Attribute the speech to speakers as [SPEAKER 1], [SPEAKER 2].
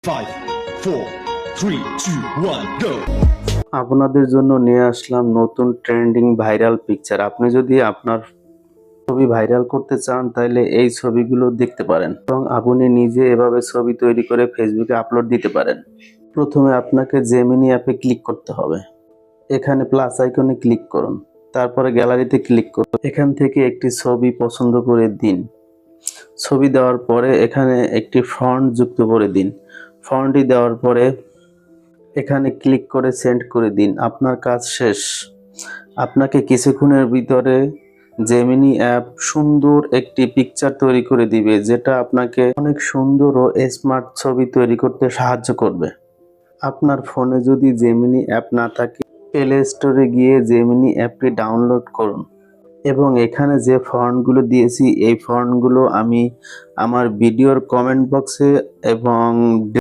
[SPEAKER 1] 5, 4, 3, 2, 1, go!
[SPEAKER 2] আপনাদের জন্য নিয়ে আসলাম নতুন ট্রেন্ডিং ভাইরাল পিকচার। আপনি যদি আপনার ছবি ভাইরাল করতে চান তাহলে এই ছবিগুলো দেখতে পারেন এবং আপনি নিজে এভাবে ছবি তৈরি করে ফেসবুকে আপলোড দিতে পারেন। প্রথমে আপনাকে জেমিনি অ্যাপে ক্লিক করতে হবে। এখানে প্লাস আইকনে ক্লিক করুন, তারপরে গ্যালারিতে ক্লিক করুন। এখান থেকে একটি ছবি পছন্দ করে দিন। ছবি দেওয়ার পরে এখানে একটি ফন্ট যুক্ত করে দিন। ফন্টটি দেওয়ার পরে এখানে ক্লিক করে সেন্ড করে দিন। আপনার কাজ শেষ। আপনাকে কিছুক্ষণের ভিতরে জেমিনি অ্যাপ সুন্দর একটি পিকচার তৈরি করে দিবে, যেটা আপনাকে অনেক সুন্দর ও স্মার্ট ছবি তৈরি করতে সাহায্য করবে। আপনার ফোনে যদি জেমিনি অ্যাপ না থাকে, প্লে স্টোরে গিয়ে জেমিনি অ্যাপটি ডাউনলোড করুন এবং এখানে যে ফন্টগুলো দিয়েছি এই ফন্টগুলো আমি আমার ভিডিওর কমেন্ট বক্সে এবং